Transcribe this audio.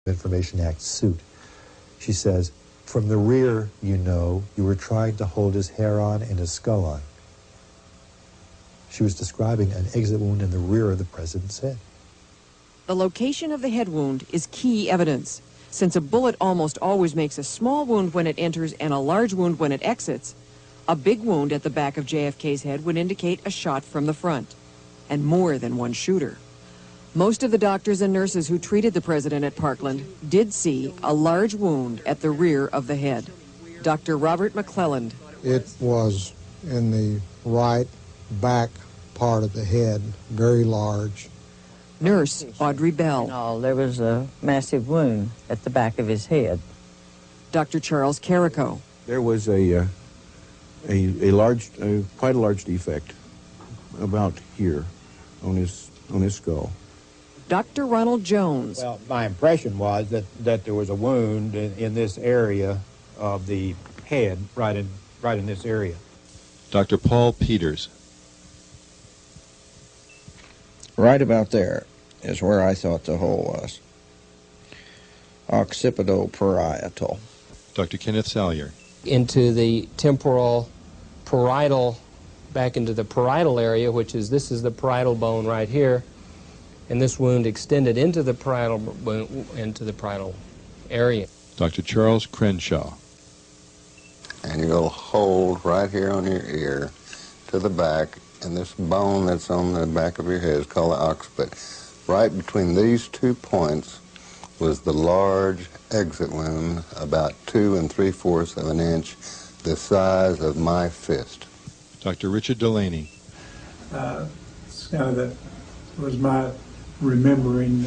Information Act suit. She says, from the rear, you know, you were trying to hold his hair on and his skull on. She was describing an exit wound in the rear of the president's head. The location of the head wound is key evidence. Since a bullet almost always makes a small wound when it enters and a large wound when it exits, a big wound at the back of JFK's head would indicate a shot from the front, and more than one shooter. Most of the doctors and nurses who treated the president at Parkland did see a large wound at the rear of the head. Dr. Robert McClelland. It was in the right back part of the head, very large. Nurse Audrey Bell. No, there was a massive wound at the back of his head. Dr. Charles Carrico. There was quite a large defect about here on his skull. Dr. Ronald Jones. Well, my impression was that there was a wound in this area of the head, right in this area. Dr. Paul Peters. Right about there is where I thought the hole was. Occipital-parietal. Dr. Kenneth Salyer. Into the temporal parietal, back into the parietal area, this is the parietal bone right here, and this wound extended into the parietal area. Dr. Charles Crenshaw. And you'll hold right here on your ear to the back, and this bone that's on the back of your head is called the occiput. Right between these 2 points was the large exit wound, about 2 3/4 of an inch, the size of my fist. Dr. Richard Delaney. It's kind of was my remembering